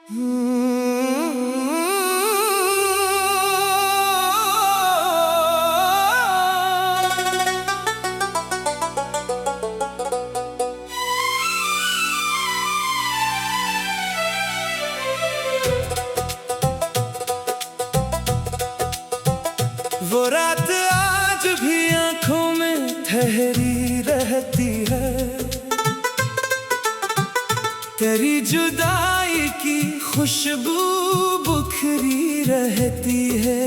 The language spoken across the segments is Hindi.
वो रात आज भी आंखों में ठहरी रहती है, तेरी जुदाई की खुशबू बुखरी रहती है।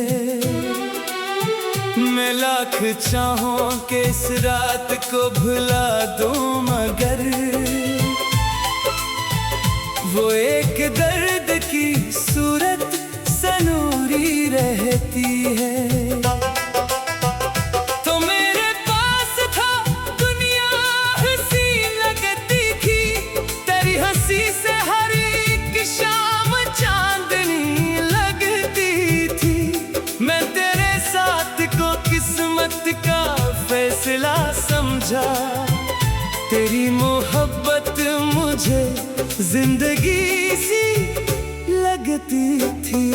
मैं लाख चाहूं कि इस रात को भुला दूं, मगर वो एक दर्द की सूरत सनूरी रहती है। तो मेरे पास था दुनिया हंसी लगती थी, तेरी हंसी से हर एक शाम चांदनी लगती थी। मैं तेरे साथ को किस्मत का फैसला समझा, तेरी मोहब्बत मुझे जिंदगी सी लगती थी।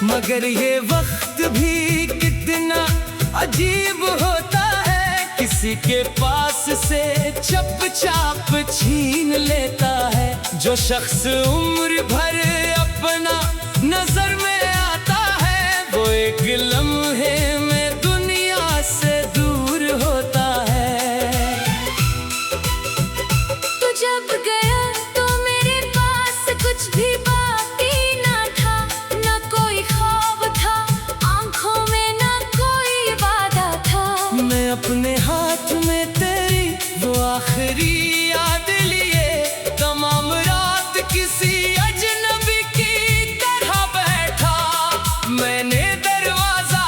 मगर ये वक्त भी कितना अजीब होता है, किसी के पास से चुपचाप छीन लेता है। जो शख्स उम्र भर अपना नजर में आता है, वो एक लम्हे में दुनिया से दूर होता है। तू जब गया तो मेरे पास कुछ भी बाकी ना था, ना कोई ख्वाब था आंखों में, ना कोई वादा था। मैं अपने हाथ में तेरी वो आखिरी याद लिए, तमाम रात किसी अजनबी की तरह बैठा। मैंने दरवाजा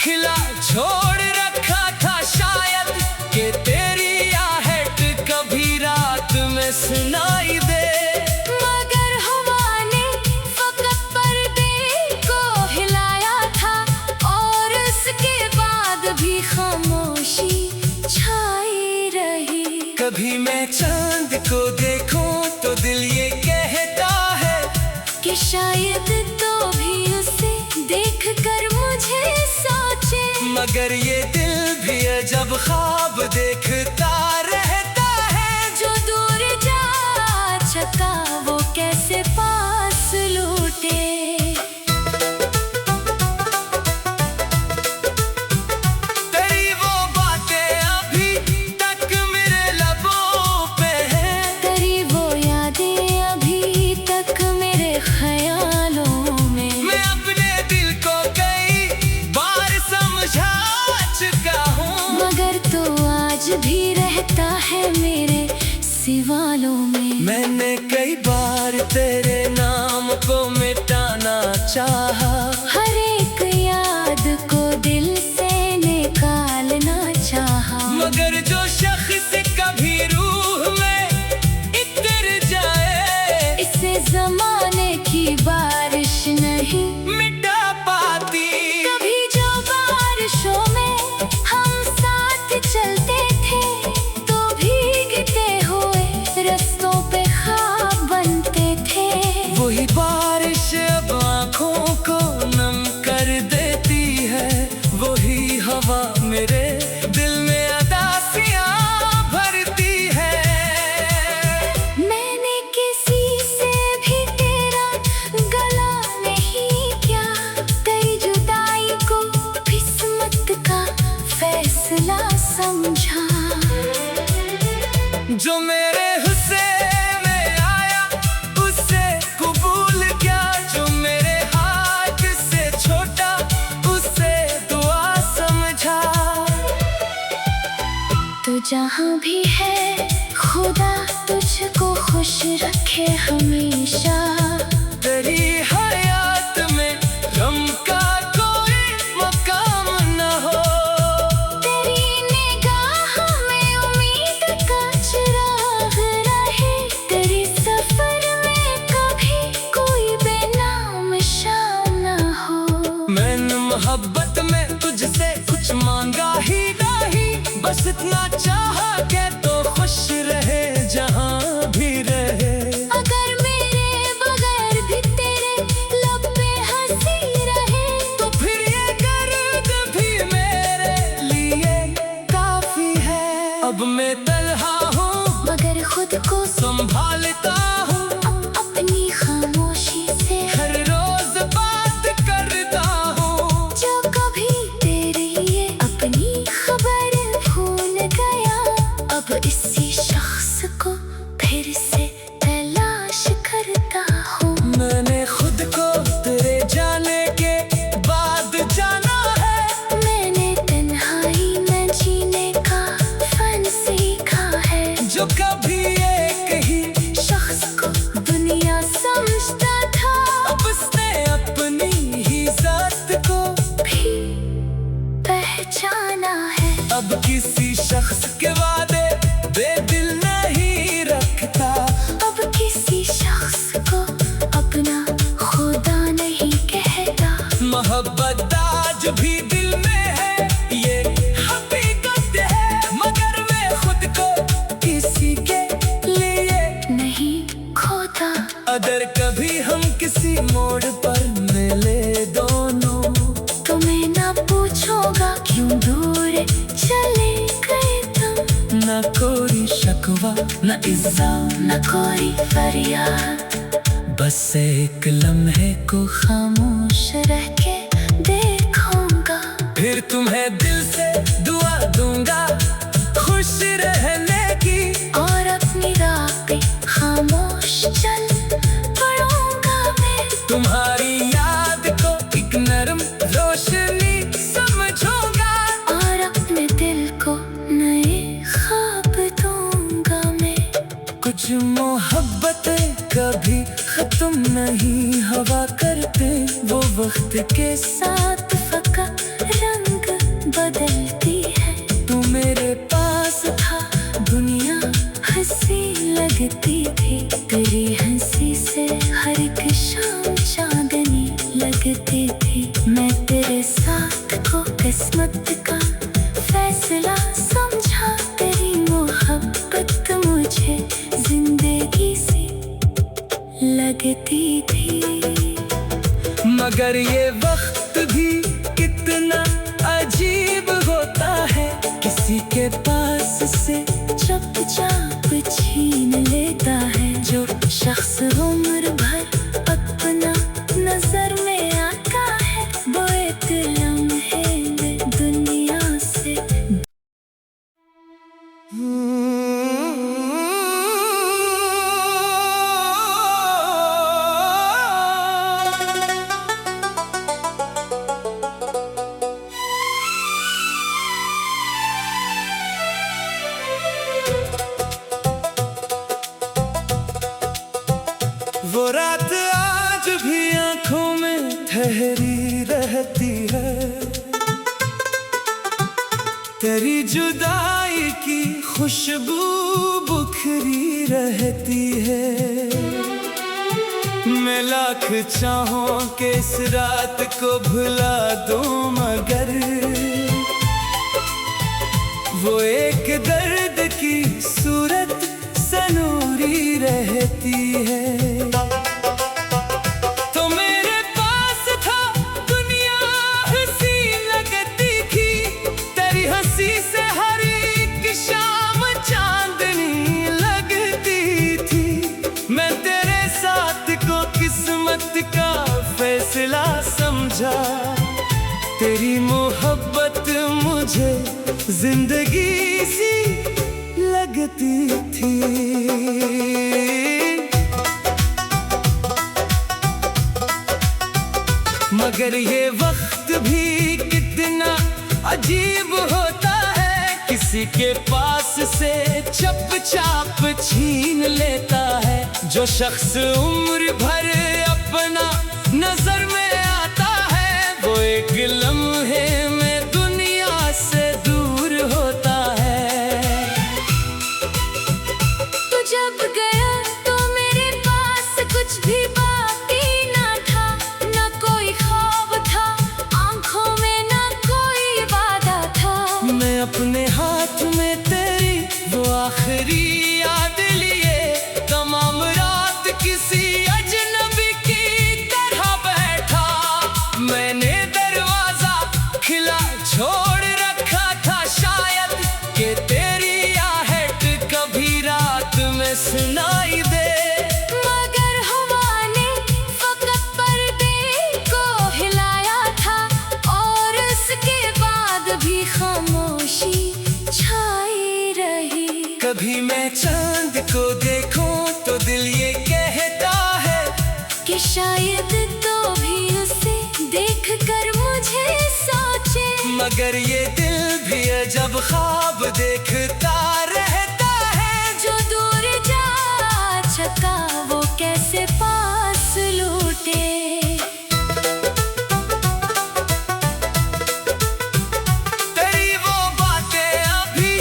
खिला छोड़ रखा था, शायद कि तेरी आहट कभी रात में सुनाई दे। मगर हवा ने फकत पर्दे को हिलाया था, और उसके बाद भी खामोशी छाई रही। कभी मैं चांद को देखूं तो दिल ये कहता है कि शायद तो भी उसे देखकर मुझे सोचे। मगर ये दिल भी अजब ख्वाब देखता रहता है। जो दूर जा चुका वो कैसे पास लौटे। तेरी वो बातें अभी तक मेरे लबों पे हैं, तेरी वो यादें अभी तक मेरे ख्यालों में। मैं अपने दिल को कई बार समझा चुका हूँ, मगर तो आज भी रहता है मेरे सवालों में। मैंने कई बार तेरे नाम को मिटाना चाहा, हर एक याद को दिल से निकालना चाहा। मगर जो शख्स कभी रूह में इतर जाए, इसे जमाने की बारिश नहीं मिटा पाती। कभी जो बारिशों में हम साथ चलते थे, तो भीगते हुए रस्तों पे ख्वाब बनते थे। वही बारिश अब आँखों को नम कर देती है, वही हवा मेरे दिल में अदासियाँ भरती है। मैंने किसी से भी तेरा गला नहीं किया, तेरी जुदाई को किस्मत का फैसला समझा। जो मेरे हुस्से में आया उसे कबूल किया, जो मेरे हाथ से छोटा उसे दुआ समझा। तो जहाँ भी है खुदा तुझको खुश रखे हमेशा। तेरी हयात में गम का कोई मकाम न हो, तेरी निगाह में उम्मीद का चिराग रहे, तेरे सफर में कभी कोई बेनाम शाम न हो। मैंने मोहब्बत में तुझसे कुछ मांगा ही नहीं, बस इतना चाहा कि को संभालता हूँ अपनी खामोशी से, हर रोज बात करता हूँ। जो कभी तेरे लिए अपनी खबर भूल गया, अब इसी शख्स को फिर से तलाश करता हूँ। मैंने खुद को तेरे जाने के बाद जाना है, मैंने तन्हाई में जीने का फन सीखा है। जो कभी एक ही शख्स को दुनिया समझता था, अब उसने अपनी ही जात को भी पहचाना है। अब किसी शख्स के वादे बेदिल नहीं रखता, अब किसी शख्स को अपना खुदा नहीं कहता। मोहब्बत आज भी दिल में है, ये हकीकत है, मगर मैं खुद को किसी के लिए नहीं खोता। अगर कभी हम किसी मोड़ पर मिले दोनों, तो मैं ना पूछूंगा क्यों दूर चले गए तुम। न कोई शकवा न इज़्ज़ा, न कोई फरियाद, बस एक लम्हे को खामोश रह के देखूंगा। फिर तुम्हें दिल से दुआ दूंगा खुश रहने की, और अपनी राह पे खामोश चल पड़ूंगा मैं। तुम्हारी याद को एक नरम रोशनी समझूंगा, और अपने दिल को नए ख्वाब दूंगा मैं। कुछ मोहब्बतें कभी खत्म नहीं हवा करते, वो वक्त के साथ फकत रंग बदलती है। तू मेरे पास था दुनिया हंसी लगती थी, तेरी हंसी से हर एक शाम चांदनी लगती थी। मैं तेरे साथ को किस्मत का फैसला समझा, तेरी मोहब्बत मुझे जिंदगी से लगती थी। मगर ये वक्त भी कितना अजीब होता है, किसी के पास से चुपचाप छीन लेता है। जो शख्स उम्र भर अपना नजर में आता है, वो एक लम्हे में दुनिया से वो रात आज भी आंखों में ठहरी रहती है, तेरी जुदाई की खुशबू बुखरी रहती है। मैं लाख चाहूं कि इस रात को भुला दूं, मगर वो एक दर्द की सूरत सनूरी रहती है। तो मेरे पास था दुनिया हंसी लगती थी, तेरी हंसी से हर एक शाम चांदनी लगती थी। मैं तेरे साथ को किस्मत का फैसला समझा, तेरी मोहब्बत मुझे जिंदगी सी लगती थी। मगर ये वक्त भी कितना अजीब होता है, किसी के पास से चुपचाप छीन लेता है। जो शख्स उम्र भर अपना नजर में आता है, वो एक लम्हे में दुनिया से दूर होता है। तू जब गया तो मेरे पास कुछ भी बाकी ना था, ना कोई ख्वाब था आंखों में, ना कोई वादा था। मैं अपने हाथ में तेरी वो आखिरी याद लिए, तमाम रात किसी अजनबी की तरह बैठा। मैंने दरवाजा खिला छोड़ रखा था, शायद कि तेरी आहट कभी रात में सुनाई दे। मगर हवा ने फकत पर्दे को हिलाया था और उसके बाद भी खामोशी छाई रही। कभी मैं चांद को देखूं तो दिल ये कहता है कि शायद तो भी उसे देखकर मुझे सोचे। मगर ये दिल भी अजब ख्वाब देखता रहता है। जो दूर जा चका वो कैसे पास लूटे। तेरी वो बातें अभी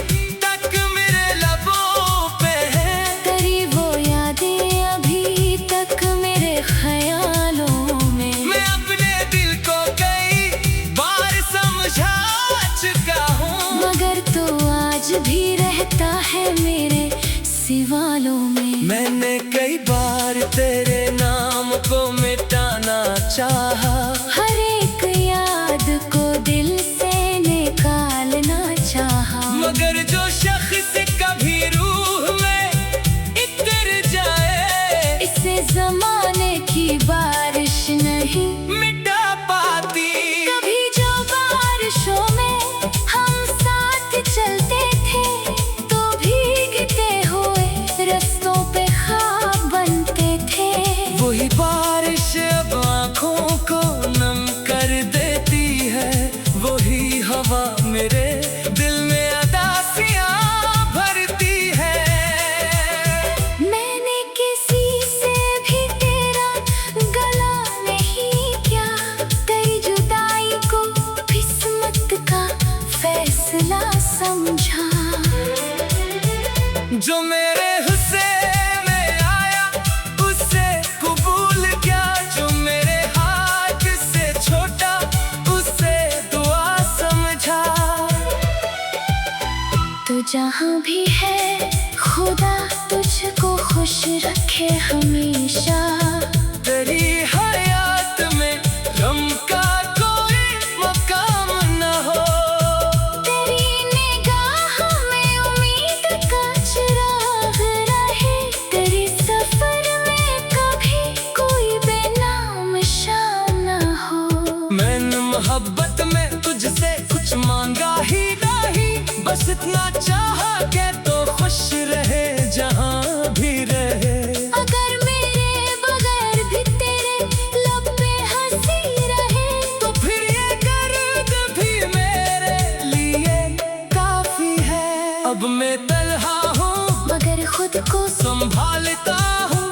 तक मेरे लबों पे हैं। तेरी वो यादें अभी तक मेरे ख्यालों में। मैं अपने दिल को कई बार समझा चुका हूँ, मगर तो आज भी रहता है मेरे सवालों में। मैंने कई बार तेरे नाम को मिटाना चाहा, हर एक याद को दिल से निकालना चाहा। मगर जो शख्स कभी रूह में इतर जाए इसे जमाने की बारिश नहीं मिटा पाती। कभी जो बारिशों में हम साथ चलते थे तो भीगते हुए रास्तों पे ख्वाब बनते थे। वही बारिश अब आँखों को नम कर देती है। वही हवा मेरे दिल में अदासियाँ भरती है। मैंने किसी से भी तेरा गला नहीं किया। तेरी जुदाई को किस्मत का फैसला समझा। जो मेरे हिस्से में आया उसे कबूल किया। जो मेरे हाथ से छोटा उसे दुआ समझा। तो जहाँ भी है खुदा तुझको खुश रखे हमेशा। तेरी हयात में गम का कोई मकाम न हो। तेरी निगाह में उम्मीद का चिराग रहे। तेरे सफर में कभी कोई बेनाम शाम न हो। मैंने मोहब्बत में तुझसे कुछ मांगा ही नहीं, बस इतना चाहा के तो खुश रहे जहाँ भी रहे। अगर मेरे बगैर भी तेरे लब पे हंसी रहे तो फिर ये दर्द भी मेरे लिए काफी है। अब मैं तन्हा हूँ मगर खुद को संभालता हूँ,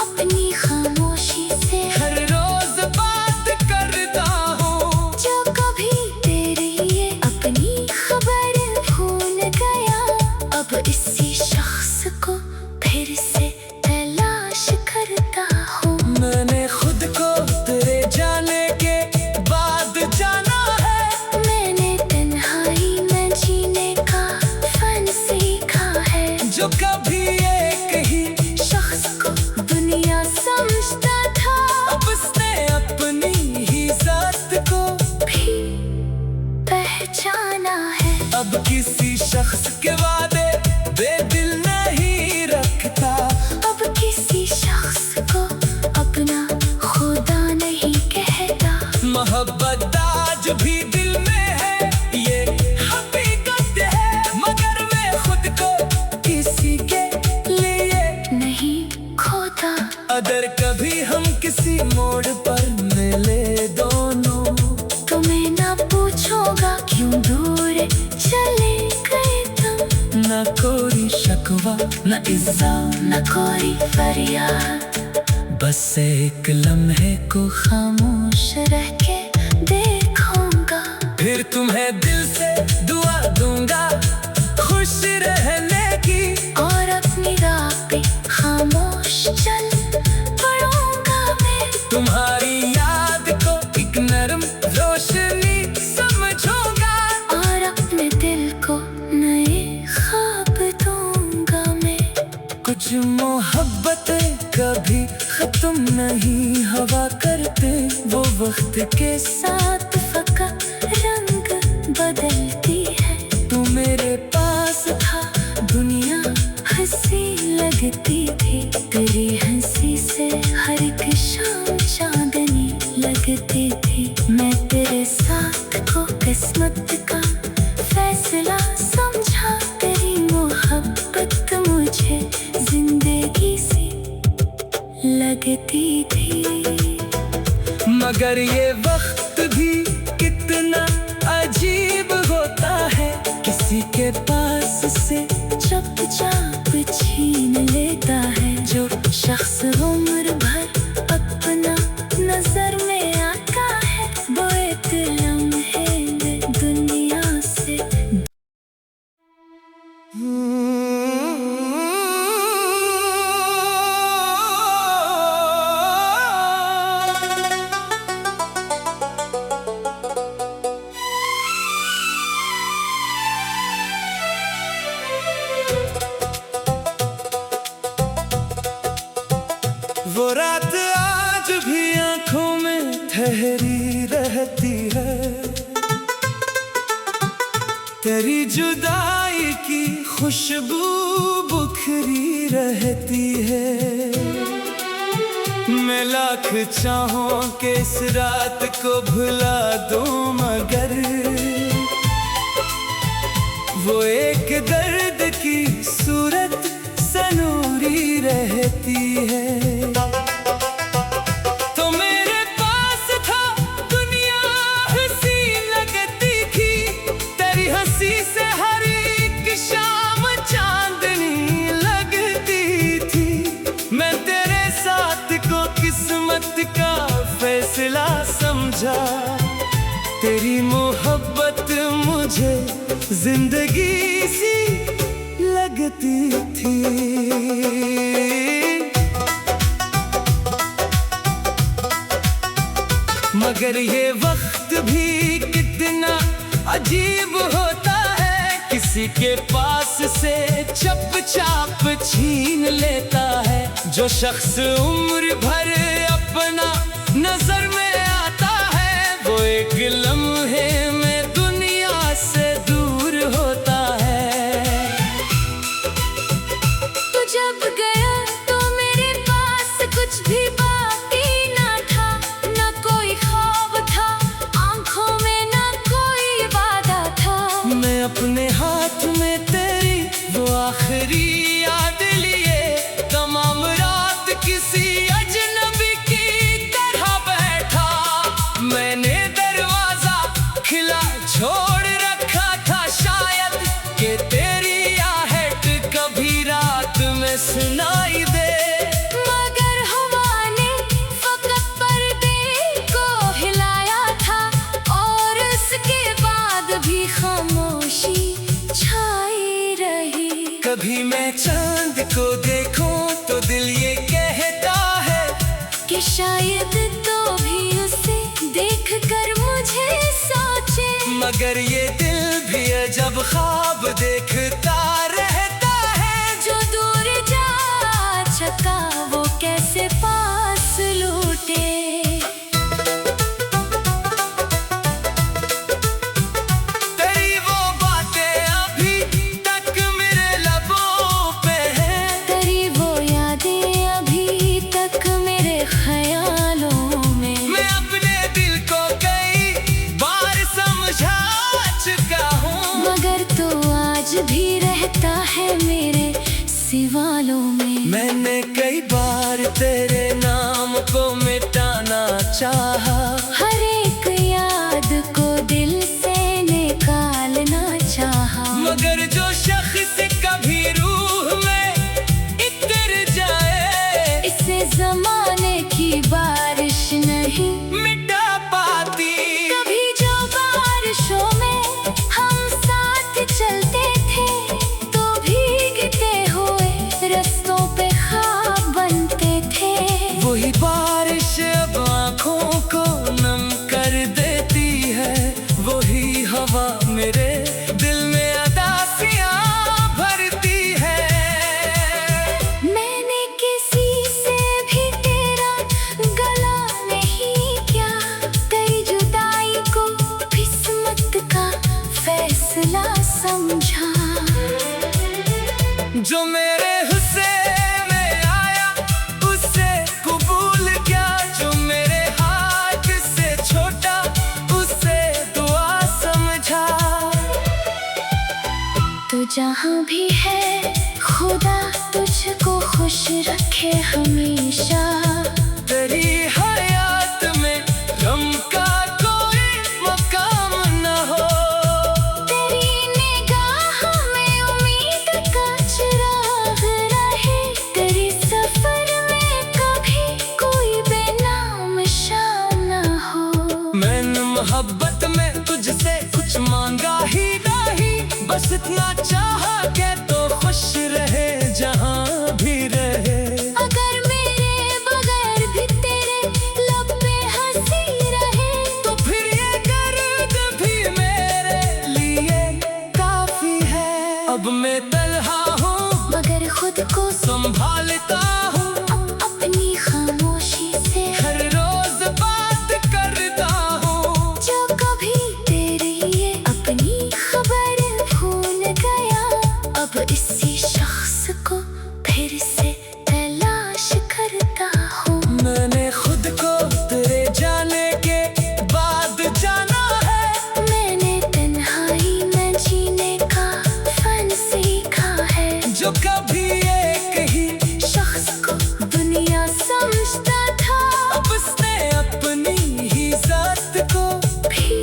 अपनी खामोशी से। हर रोज बात करता हूँ। जो कभी तेरी ये अपनी खबर भूल गया अब इसी शख्स को फिर से तलाश करता हूँ। मैंने खुद को तेरे जाने के बाद जाना है। मैंने तन्हाई में जीने का फन सीखा है। जो कभी एक ही शख्स को दुनिया समझता था अब उसने अपनी ही जात को भी पहचाना है। अब किसी शख्स के वादे बेदिल नहीं रखता। अब किसी शख्स को अपना खुदा नहीं कहता। मोहब्बत आज भी दिल में है, ये हकीकत है। मगर मैं खुद को किसी के लिए नहीं खोता। अगर कभी हम किसी मोड़ पर मिले दोनों तो मैं ना पूछूंगा क्यों दूर चले गए तुम। न कोई शिकवा न इज़्ज़ा न कोई फरियाद बस एक लम्हे को खामोश रह के देखूंगा। फिर तुम्हें दिल से दुआ दूंगा खुश रहने की। और अपनी राह पे खामोश चल पड़ूंगा मैं। तुम्हारी याद को एक नरम रोशनी समझूंगा। और अपने दिल को नए ख्वाब दूंगा मैं। कुछ मोहब्बतें कभी खत्म नहीं हवा करते, वो वक्त के साथ फका रंग बदलती है। तू मेरे पास था दुनिया हंसी लगती से चुपचाप छीन लेता है। जो शख्स उम्र भर अपना नजर में आता है, वो एक लम्हे में दुनिया से वो रात आज भी आंखों में ठहरी रहती है, तेरी जुदाई की खुशबू बुखरी रहती है। मैं लाख चाहूं कि इस रात को भुला दूं, मगर वो एक दर्द की सूरत सनूरी रहती है। तो मेरे पास था दुनिया हंसी लगती थी, तेरी हंसी से हर एक शाम चांदनी लगती थी। मैं तेरे साथ को किस्मत का फैसला समझा, तेरी मोहब्बत मुझे जिंदगी सी लगती थी। मगर ये वक्त भी कितना अजीब होता है, किसी के पास से चुपचाप छीन लेता है। जो शख्स उम्र भर अपना नजर में आता है, वो एक लम्हे में दुनिया से दूर होता है। तू जब गया तो मेरे पास कुछ भी बाकी ना था, ना कोई ख्वाब था आंखों में, ना कोई वादा था। मैं अपने हाथ में तेरी वो आखिरी याद लिए, तमाम रात किसी अजनबी की तरह बैठा। मैंने दरवाजा खिला छोड़ रखा था, शायद कि तेरी आहट कभी रात में सुनाई दे। मगर हवा ने फकत पर्दे को हिलाया था, और उसके बाद भी खामोशी छाई रही। कभी मैं चांद को देखूं तो दिल ये कहता है कि शायद तो भी उसे देखकर मुझे सोचे, मगर ये दिल भी अजब ख्वाब देखता रहता है। जो दूर जा चका वो कैसे पास लूटे। तेरी वो बातें अभी तक मेरे लबों पे हैं, तेरी वो यादें अभी तक मेरे ख्यालों में। मैं अपने दिल को कई बार समझा चुका हूँ, मगर तो आज भी रहता है मेरे सिवालों में। मैंने कई बार तेरे नाम को मिटाना चाहा, हर एक याद को दिल से निकालना चाहा, मगर जो शख्स कभी रूह में इतर जाए, इसे जमाने की बारिश नहीं मिटा पाती। कभी जो बारिशों में हम साथ चलते थे, तो भीगते हुए रस्तों पे ख्वाब बनते थे। वही बारिश अब आँखों को नम कर देती है, वही हवा मेरे दिल में अदासियाँ भरती है। मैंने किसी से भी तेरा गला नहीं किया, तेरी जुदाई को किस्मत का फैसला समझा। जो मेरे हुस्से में आया उसे कबूल किया, जो मेरे हाथ से छोटा उसे दुआ समझा। तो जहाँ भी है खुदा तुझको खुश रखे हमेशा। तेरी हयात में गम का कोई मकाम न हो, तेरी निगाह में उम्मीद अब मैं तन्हा हूँ मगर खुद को संभालता हूँ अपनी खामोशी से। हर रोज बात करता हूँ जो कभी तेरे लिए अपनी खबर भूल गया, अब इसी शख्स को फिर से तलाश करता हूँ। मैंने खुद को तेरे जाने के बाद जाना है। मैंने तन्हाई में जीने का फन सीखा है। जो कभी एक ही शख्स को दुनिया समझता था, अब उसने अपनी ही जात को भी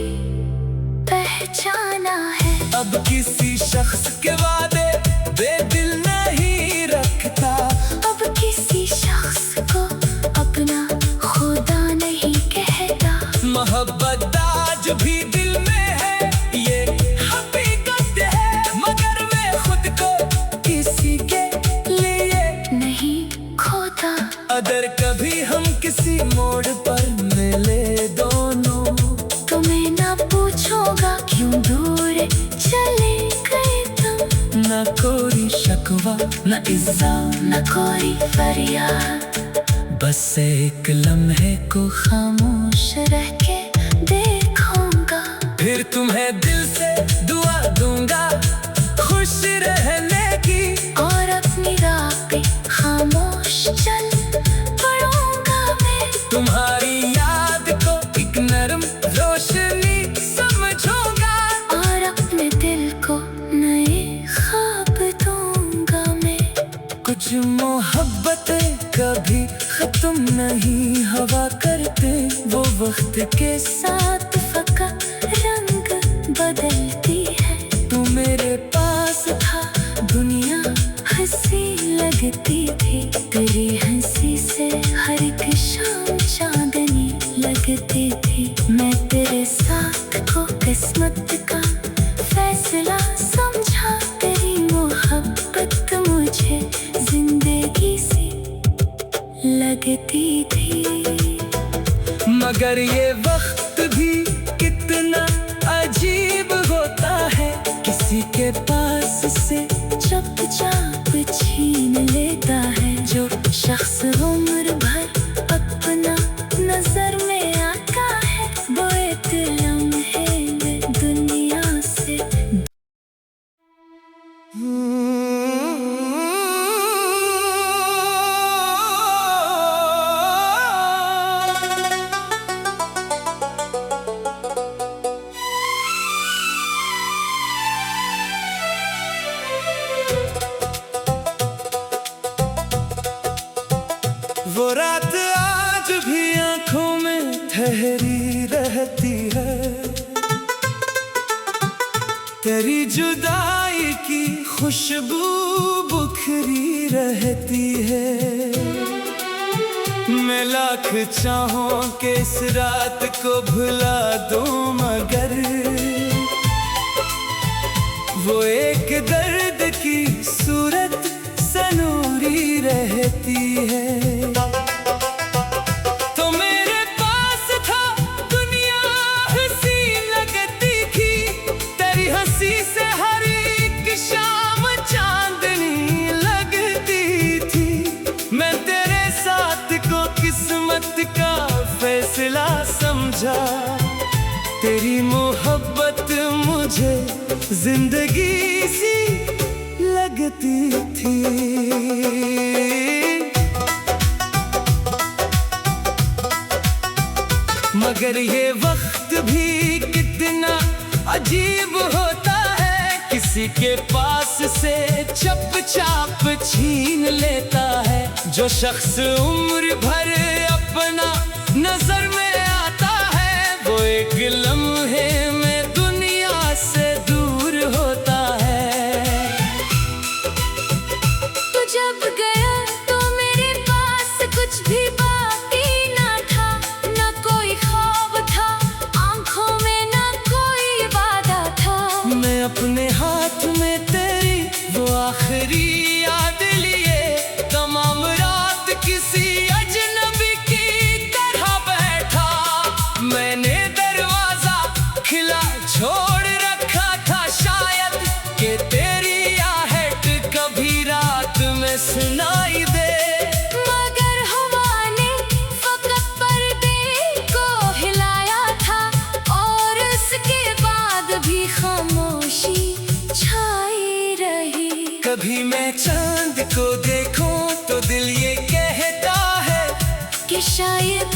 पहचाना है। अब किसी शख्स के वादे बेदिल नहीं रखता। अब किसी शख्स को अपना खुदा नहीं कहता। मोहब्बत आज भी दिल में है, ये हकीकत है। मगर मैं खुद को किसी के लिए नहीं खोता। अगर कभी हम किसी मोड़ पर मिले दोनों, तो मैं ना पूछूंगा क्यों दूर चले गए तुम। न कोई शकवा न इज़्ज़ा न कोई फरियाद, बस एक लम्हे को खामोश रह के देखूंगा। फिर तुम्हें दिल से दुआ दूंगा खुश रहने की। और अपनी राह पे खामोश चल पड़ूंगा मैं। तुम्हारी याद को एक नरम रोशनी समझूंगा। और अपने दिल को नए ख्वाब दूंगा मैं। कुछ मोहब्बतें कभी खत्म नहीं हवा करते, वो वक्त के साथ फका रंग बदलती है। तू मेरे पास था दुनिया हंसी लगती थी, तेरी हंसी से हर एक शाम चांदनी लगती थी। मैं तेरे साथ को किस्मत का फैसला समझा, तेरी मोहब्बत मुझे जिंदगी सी लगती थी। मगर ये वक्त भी कितना अजीब होता है, किसी के पास से चुपचाप छीन लेता है। जो शख्स उम्र भर अपना नजर में आता है, वो एक लम्हे में दुनिया से वो रात आज भी आंखों में ठहरी रहती है। तेरी जुदाई की खुशबू बुखरी रहती है। मैं लाख चाहूं कि इस रात को भुला दूं, मगर वो एक दर्द की सूरत सनूरी रहती है। तो मेरे पास था दुनिया हंसी लगती थी, तेरी हंसी से हर एक शाम चांदनी लगती थी। मैं तेरे साथ को किस्मत का फैसला समझा, तेरी मोहब्बत मुझे जिंदगी सी लगती थी। मगर ये वक्त भी कितना अजीब होता है, किसी के पास से चुपचाप छीन लेता है। जो शख्स उम्र भर अपना नजर में आता है, वो एक लम्हे में दुनिया से दूर होता है। तू जब गया तो मेरे पास कुछ भी बाकी ना था। ना कोई ख्वाब था आंखों में, ना कोई वादा था। मैं अपने हाथ में तेरी वो आखिरी याद लिए, तमाम रात किसी अजनबी की तरह बैठा। मैंने दरवाजा खिला छोड़ रखा था, शायद कि तेरी कभी मैं चांद को देखूं तो दिल ये कहता है कि शायद